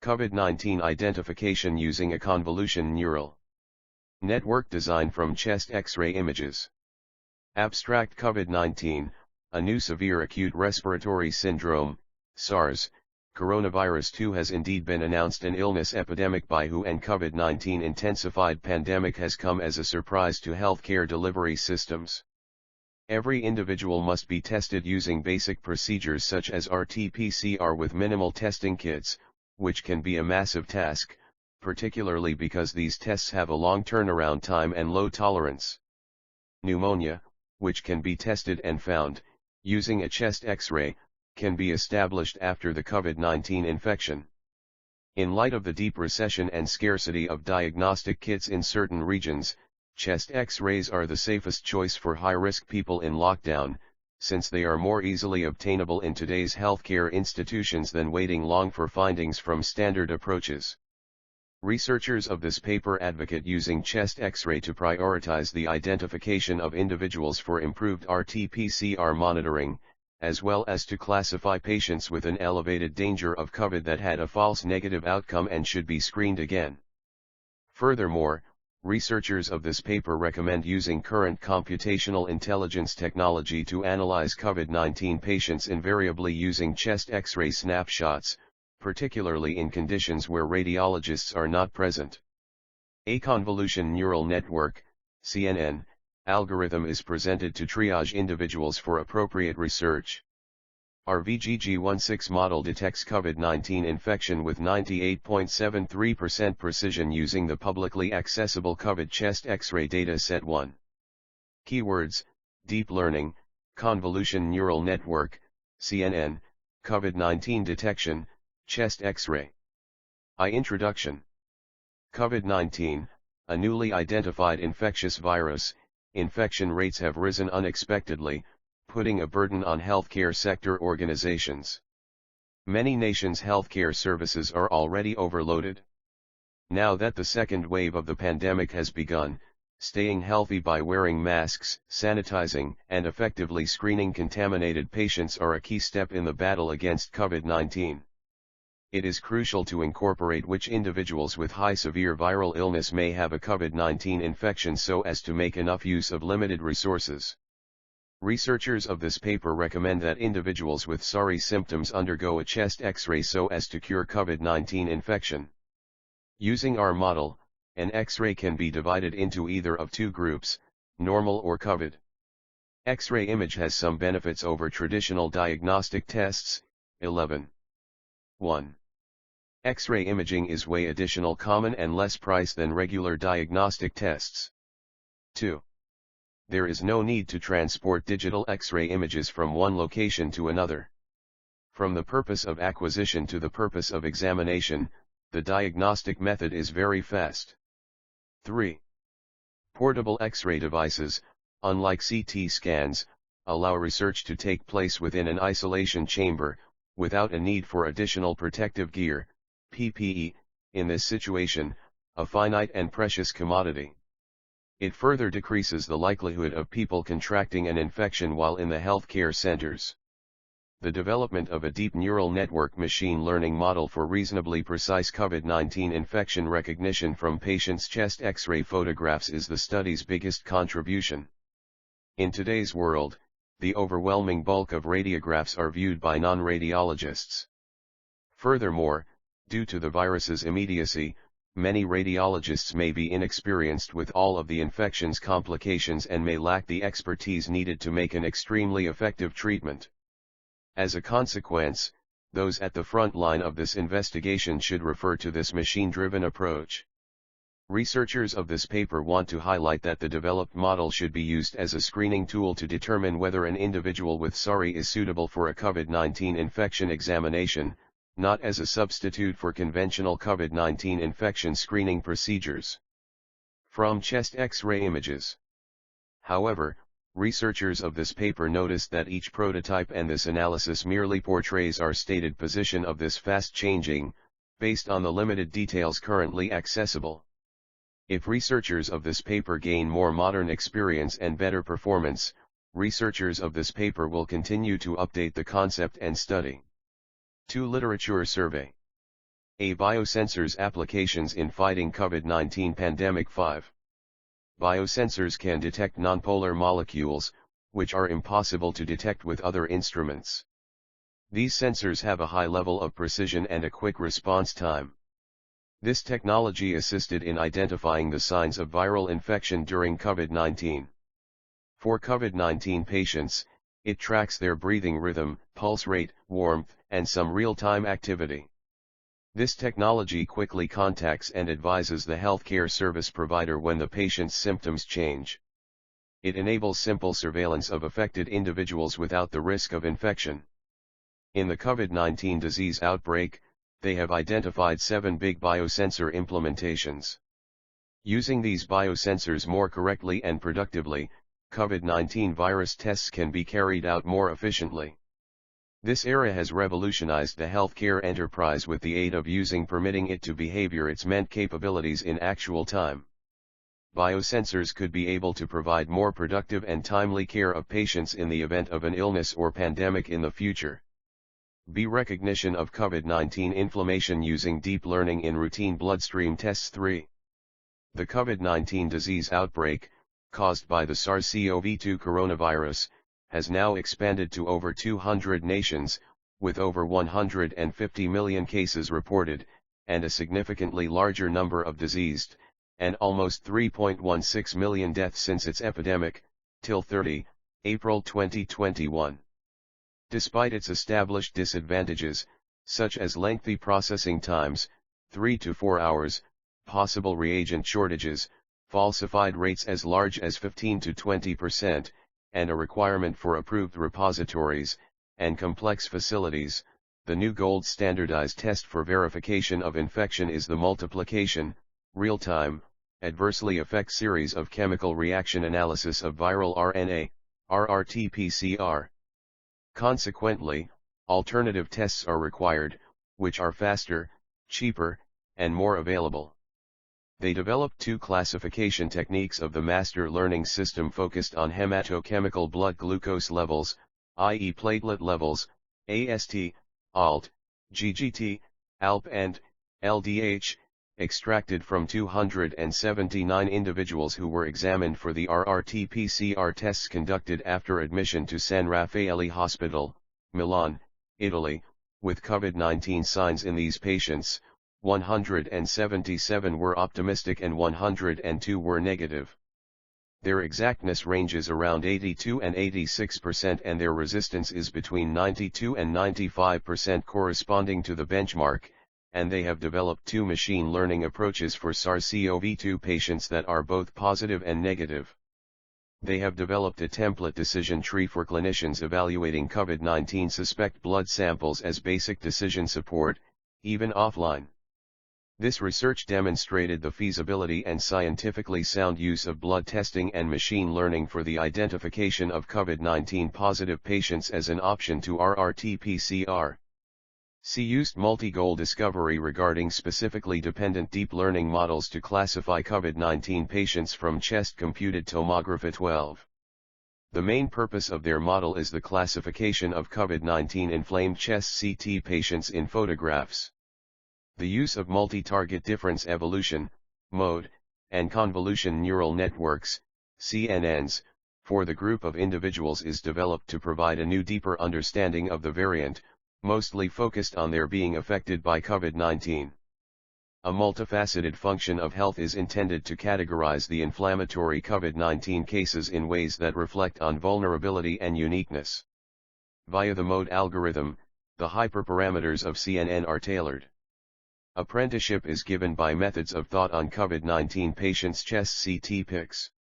COVID-19 identification using a convolution neural network designed from chest X-ray images. Abstract: COVID-19, a new severe acute respiratory syndrome, SARS, coronavirus 2 has indeed been announced an illness epidemic by WHO, and COVID-19 intensified pandemic has come as a surprise to healthcare delivery systems. Every individual must be tested using basic procedures such as RT PCR with minimal testing kits, which can be a massive task, particularly because these tests have a long turnaround time and low tolerance. Pneumonia, which can be tested and found, using a chest X-ray, can be established after the COVID-19 infection. In light of the deep recession and scarcity of diagnostic kits in certain regions, chest X-rays are the safest choice for high-risk people in lockdown, since they are more easily obtainable in today's healthcare institutions than waiting long for findings from standard approaches. Researchers of this paper advocate using chest X-ray to prioritize the identification of individuals for improved RT PCR monitoring, as well as to classify patients with an elevated danger of COVID that had a false negative outcome and should be screened again. Furthermore, researchers of this paper recommend using current computational intelligence technology to analyze COVID-19 patients invariably using chest X-ray snapshots, particularly in conditions where radiologists are not present. A convolution neural network, CNN, algorithm is presented to triage individuals for appropriate research. Our VGG16 model detects COVID-19 infection with 98.73% precision using the publicly accessible COVID chest X-ray data set 1. Keywords: deep learning, convolution neural network, CNN, COVID-19 detection, chest X-ray. Introduction. COVID-19, a newly identified infectious virus. Infection rates have risen unexpectedly, putting a burden on healthcare sector organizations. Many nations' healthcare services are already overloaded. Now that the second wave of the pandemic has begun, staying healthy by wearing masks, sanitizing, and effectively screening contaminated patients are a key step in the battle against COVID-19. It is crucial to incorporate which individuals with high severe viral illness may have a COVID-19 infection so as to make enough use of limited resources. Researchers of this paper recommend that individuals with SARS symptoms undergo a chest X-ray so as to cure COVID-19 infection. Using our model, an X-ray can be divided into either of two groups, normal or COVID. X-ray image has some benefits over traditional diagnostic tests. 11. 1. X-ray imaging is way additional common and less price than regular diagnostic tests. 2. There is no need to transport digital X-ray images from one location to another. From the purpose of acquisition to the purpose of examination, the diagnostic method is very fast. 3. Portable X-ray devices, unlike CT scans, allow research to take place within an isolation chamber, without a need for additional protective gear, PPE, in this situation, a finite and precious commodity. It further decreases the likelihood of people contracting an infection while in the healthcare centers. The development of a deep neural network machine learning model for reasonably precise COVID-19 infection recognition from patients' chest X-ray photographs is the study's biggest contribution. In today's world, the overwhelming bulk of radiographs are viewed by non-radiologists. Furthermore, due to the virus's immediacy, many radiologists may be inexperienced with all of the infection's complications and may lack the expertise needed to make an extremely effective treatment. As a consequence, those at the front line of this investigation should refer to this machine-driven approach. Researchers of this paper want to highlight that the developed model should be used as a screening tool to determine whether an individual with SARS is suitable for a COVID-19 infection examination, not as a substitute for conventional COVID-19 infection screening procedures. From chest X-ray images. However, researchers of this paper noticed that each prototype and this analysis merely portrays our stated position of this fast-changing, based on the limited details currently accessible. If researchers of this paper gain more modern experience and better performance, researchers of this paper will continue to update the concept and study. 2. Literature survey. A biosensors applications in fighting COVID-19 pandemic. 5. Biosensors can detect nonpolar molecules, which are impossible to detect with other instruments. These sensors have a high level of precision and a quick response time. This technology assisted in identifying the signs of viral infection during COVID-19. For COVID-19 patients, it tracks their breathing rhythm, pulse rate, warmth, and some real-time activity. This technology quickly contacts and advises the healthcare service provider when the patient's symptoms change. It enables simple surveillance of affected individuals without the risk of infection. In the COVID-19 disease outbreak, they have identified 7 big biosensor implementations. Using these biosensors more correctly and productively, COVID-19 virus tests can be carried out more efficiently. This era has revolutionized the healthcare enterprise with the aid of permitting it to behavior its meant capabilities in actual time. Biosensors could be able to provide more productive and timely care of patients in the event of an illness or pandemic in the future. B. Recognition of COVID-19 inflammation using deep learning in routine bloodstream tests. 3. The COVID-19 disease outbreak, caused by the SARS-CoV-2 coronavirus, has now expanded to over 200 nations, with over 150 million cases reported, and a significantly larger number of diseased, and almost 3.16 million deaths since its epidemic, till 30 April 2021. Despite its established disadvantages, such as lengthy processing times, 3 to 4 hours, possible reagent shortages, falsified rates as large as 15 to 20%, and a requirement for approved repositories, and complex facilities, the new gold standardized test for verification of infection is the multiplication, real-time, adversely affect series of chemical reaction analysis of viral RNA, RT PCR. Consequently, alternative tests are required, which are faster, cheaper, and more available. They developed 2 classification techniques of the master learning system focused on hematochemical blood glucose levels, i.e. platelet levels, AST, ALT, GGT, ALP and LDH, extracted from 279 individuals who were examined for the RT PCR tests conducted after admission to San Raffaele Hospital, Milan, Italy, with COVID-19 signs in these patients. 177 were optimistic and 102 were negative. Their exactness ranges around 82 and 86% and their resistance is between 92 and 95% corresponding to the benchmark, and they have developed 2 machine learning approaches for SARS-CoV-2 patients that are both positive and negative. They have developed a template decision tree for clinicians evaluating COVID-19 suspect blood samples as basic decision support, even offline. This research demonstrated the feasibility and scientifically sound use of blood testing and machine learning for the identification of COVID-19 positive patients as an option to RT PCR. C. Used multi-goal discovery regarding specifically dependent deep learning models to classify COVID-19 patients from chest computed tomography. 12. The main purpose of their model is the classification of COVID-19 inflamed chest CT patients in photographs. The use of multi-target difference evolution, mode, and convolution neural networks, CNNs, for the group of individuals is developed to provide a new deeper understanding of the variant, mostly focused on their being affected by COVID-19. A multifaceted function of health is intended to categorize the inflammatory COVID-19 cases in ways that reflect on vulnerability and uniqueness. Via the mode algorithm, the hyperparameters of CNN are tailored. Apprenticeship is given by methods of thought on COVID-19 patients' chest CT pics.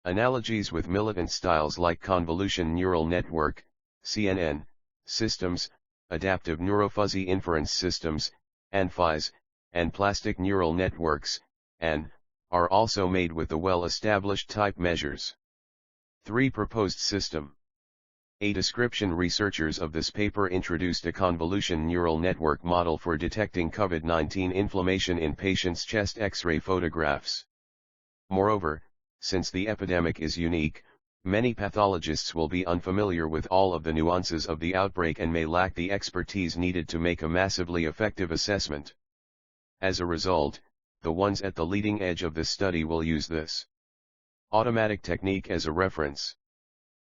Analogies with militant styles like convolution neural network, CNN, systems, adaptive neurofuzzy inference systems, ANFIs, and plastic neural networks, and, are also made with the well-established type measures. 3. Proposed system. A description: researchers of this paper introduced a convolution neural network model for detecting COVID-19 inflammation in patients' chest X-ray photographs. Moreover, since the epidemic is unique, many pathologists will be unfamiliar with all of the nuances of the outbreak and may lack the expertise needed to make a massively effective assessment. As a result, the ones at the leading edge of this study will use this automatic technique as a reference.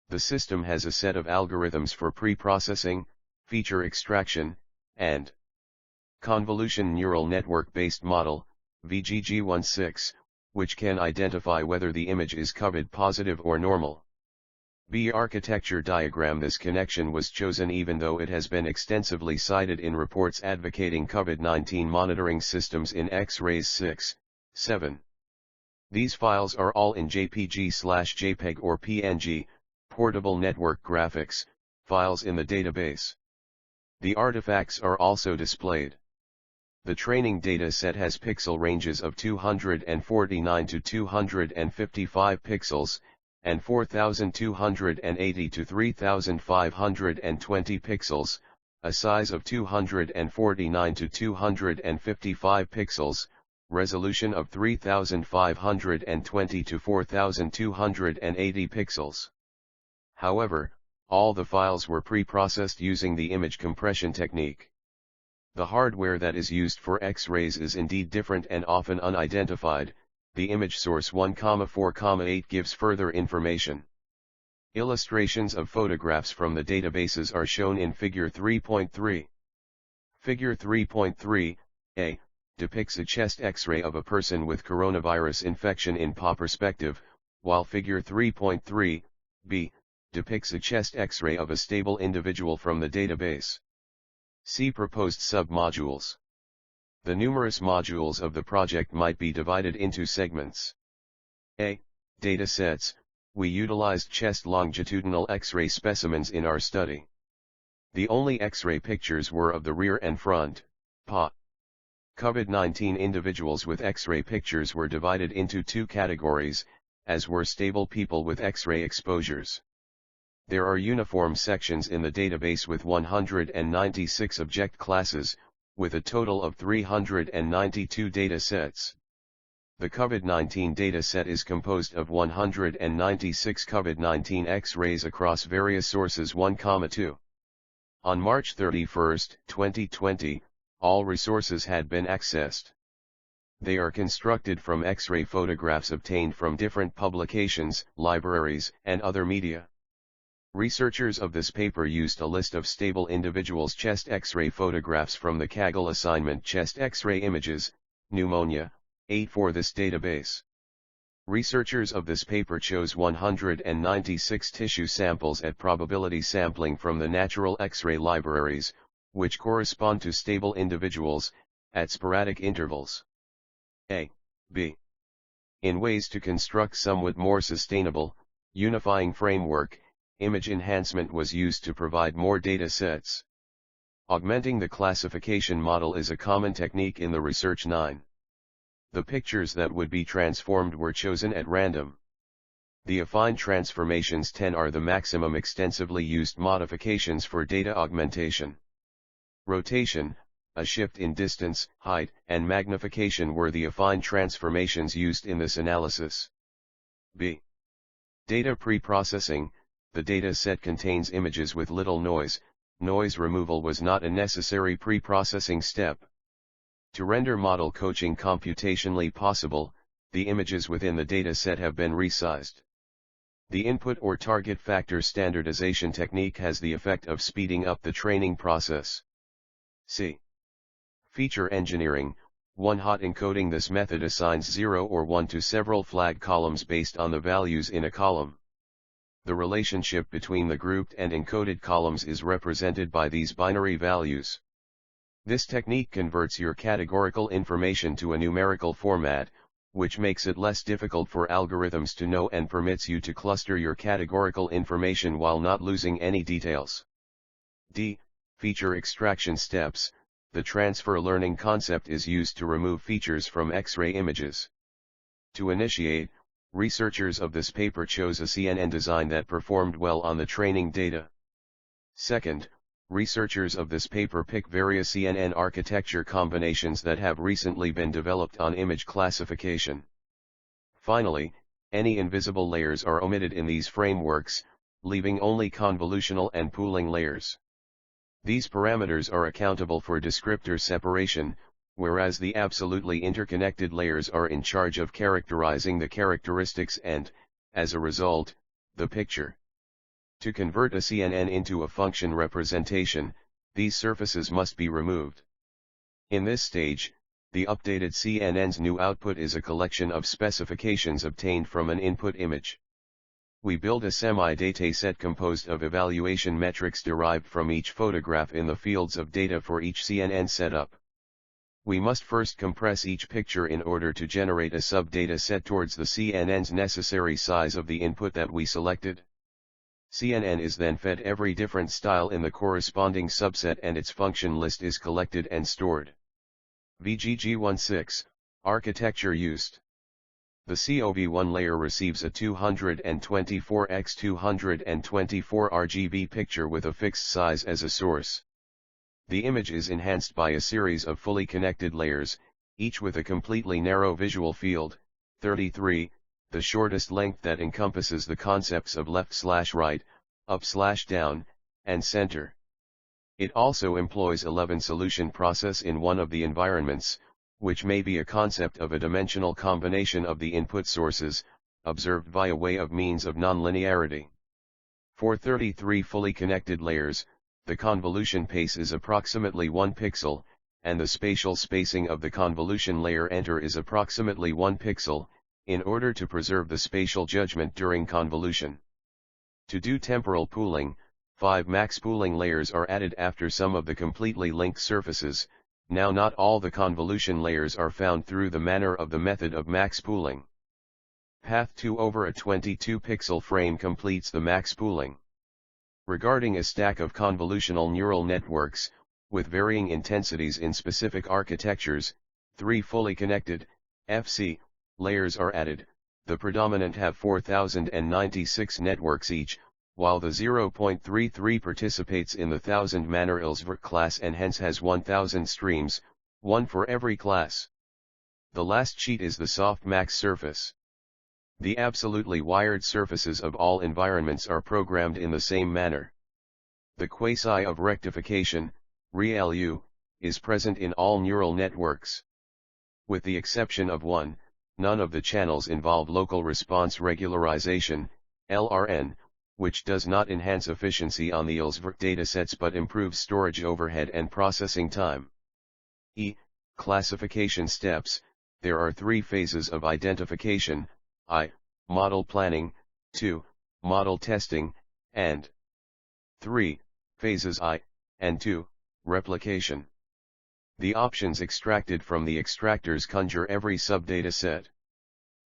The system has a set of algorithms for pre-processing, feature extraction, and convolution neural network-based model, VGG16, which can identify whether the image is COVID positive or normal. B. Architecture diagram. This connection was chosen even though it has been extensively cited in reports advocating COVID-19 monitoring systems in X-rays 6, 7. These files are all in JPG/JPEG or PNG, portable network graphics, files in the database. The artifacts are also displayed. The training data set has pixel ranges of 249 to 255 pixels, and 4280 to 3520 pixels, a size of 249 to 255 pixels, resolution of 3520 to 4280 pixels. However, all the files were pre-processed using the image compression technique. The hardware that is used for X-rays is indeed different and often unidentified. The image source 1,4,8 gives further information. Illustrations of photographs from the databases are shown in Figure 3.3. Figure 3.3, A, depicts a chest X-ray of a person with coronavirus infection in PA perspective, while Figure 3.3, B, depicts a chest X-ray of a stable individual from the database. See proposed sub-modules. The numerous modules of the project might be divided into segments. A. Data sets. We utilized chest longitudinal X-ray specimens in our study. The only X-ray pictures were of the rear and front, PA. COVID-19 individuals with X-ray pictures were divided into two categories, as were stable people with X-ray exposures. There are uniform sections in the database with 196 object classes, with a total of 392 data sets. The COVID-19 data set is composed of 196 COVID-19 X-rays across various sources 1,2. On March 31, 2020, all resources had been accessed. They are constructed from X-ray photographs obtained from different publications, libraries, and other media. Researchers of this paper used a list of stable individuals' chest X-ray photographs from the Kaggle assignment Chest X-ray Images, Pneumonia, 8 for this database. Researchers of this paper chose 196 tissue samples at probability sampling from the natural X-ray libraries, which correspond to stable individuals, at sporadic intervals. A. B. In ways to construct somewhat more sustainable, unifying framework, image enhancement was used to provide more data sets. Augmenting the classification model is a common technique in the Research 9. The pictures that would be transformed were chosen at random. The affine transformations 10 are the maximum extensively used modifications for data augmentation. Rotation, a shift in distance, height, and magnification were the affine transformations used in this analysis. B. Data pre-processing. The data set contains images with little noise. Noise removal was not a necessary pre-processing step. To render model coaching computationally possible, the images within the data set have been resized. The input or target factor standardization technique has the effect of speeding up the training process. C. Feature engineering. 1. Hot encoding. This method assigns 0 or 1 to several flag columns based on the values in a column. The relationship between the grouped and encoded columns is represented by these binary values. This technique converts your categorical information to a numerical format, which makes it less difficult for algorithms to know and permits you to cluster your categorical information while not losing any details. D. Feature extraction steps. The transfer learning concept is used to remove features from X-ray images. To initiate, researchers of this paper chose a CNN design that performed well on the training data. Second, researchers of this paper pick various CNN architecture combinations that have recently been developed on image classification. Finally, any invisible layers are omitted in these frameworks, leaving only convolutional and pooling layers. These parameters are accountable for descriptor separation, whereas the absolutely interconnected layers are in charge of characterizing the characteristics and, as a result, the picture. To convert a CNN into a function representation, these surfaces must be removed. In this stage, the updated CNN's new output is a collection of specifications obtained from an input image. We build a semi-dataset composed of evaluation metrics derived from each photograph in the fields of data for each CNN setup. We must first compress each picture in order to generate a sub-data set towards the CNN's necessary size of the input that we selected. CNN is then fed every different style in the corresponding subset and its function list is collected and stored. VGG16, architecture used. The COV1 layer receives a 224x224 RGB picture with a fixed size as a source. The image is enhanced by a series of fully connected layers, each with a completely narrow visual field, 33, the shortest length that encompasses the concepts of left/right, up/down, and center. It also employs 11 solution process in one of the environments, which may be a concept of a dimensional combination of the input sources, observed via way of means of nonlinearity. For 33 fully connected layers, the convolution pace is approximately 1 pixel, and the spatial spacing of the convolution layer enter is approximately 1 pixel, in order to preserve the spatial judgment during convolution. To do temporal pooling, 5 max pooling layers are added after some of the completely linked surfaces. Now not all the convolution layers are found through the manner of the method of max pooling. Path 2 over a 22 pixel frame completes the max pooling. Regarding a stack of convolutional neural networks, with varying intensities in specific architectures, 3 fully connected, FC, layers are added. The predominant have 4096 networks each, while the 0.33 participates in the 1000 Manner-Ilsvert class and hence has 1000 streams, one for every class. The last sheet is the softmax surface. The absolutely wired surfaces of all environments are programmed in the same manner. The quasi of rectification, ReLU, is present in all neural networks. With the exception of one, none of the channels involve local response regularization, LRN, which does not enhance efficiency on the Ilsvert datasets but improves storage overhead and processing time. Classification steps. There are 3 phases of identification, I. Model planning, 2. Model testing, and 3. Phases I, and 2. Replication. The options extracted from the extractors conjure every subdataset.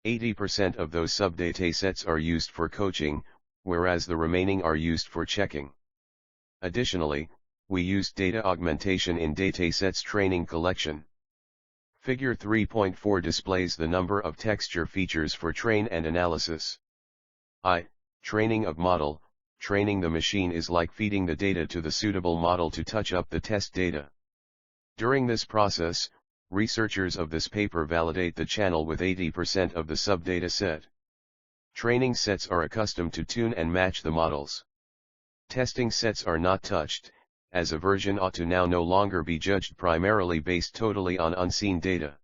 80% of those subdatasets are used for coaching, whereas the remaining are used for checking. Additionally, we used data augmentation in datasets training collection. Figure 3.4 displays the number of texture features for train and analysis. I. Training of model. Training the machine is like feeding the data to the suitable model to touch up the test data. During this process, researchers of this paper validate the channel with 80% of the subdata set. Training sets are accustomed to tune and match the models. Testing sets are not touched, as a version ought to now no longer be judged primarily based totally on unseen data.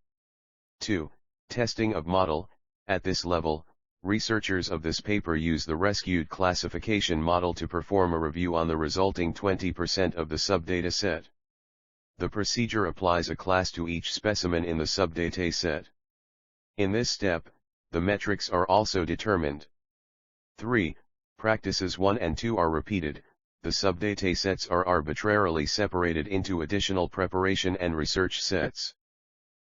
2. Testing of model. At this level, researchers of this paper use the rescued classification model to perform a review on the resulting 20% of the subdata set. The procedure applies a class to each specimen in the subdata set. In this step, the metrics are also determined. 3. Practices 1 and 2 are repeated. The subdata sets are arbitrarily separated into additional preparation and research sets.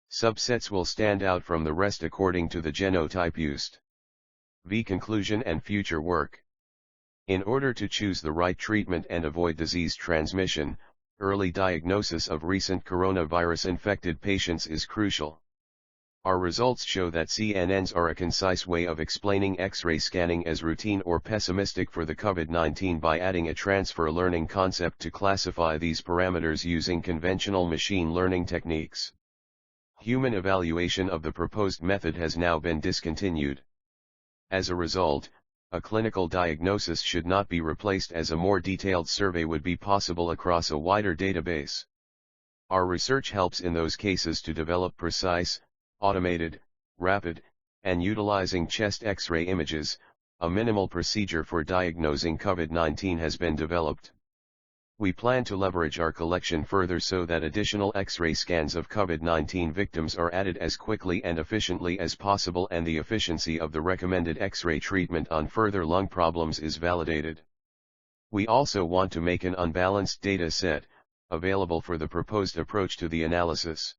Subsets will stand out from the rest according to the genotype used. Conclusion and future work. In order to choose the right treatment and avoid disease transmission, early diagnosis of recent coronavirus-infected patients is crucial. Our results show that CNNs are a concise way of explaining X-ray scanning as routine or pessimistic for the COVID-19 by adding a transfer learning concept to classify these parameters using conventional machine learning techniques. Human evaluation of the proposed method has now been discontinued. As a result, a clinical diagnosis should not be replaced as a more detailed survey would be possible across a wider database. Our research helps in those cases to develop precise, automated, rapid, and utilizing chest X-ray images. A minimal procedure for diagnosing COVID-19 has been developed. We plan to leverage our collection further so that additional X-ray scans of COVID-19 victims are added as quickly and efficiently as possible, and the efficiency of the recommended X-ray treatment on further lung problems is validated. We also want to make an unbalanced data set available for the proposed approach to the analysis.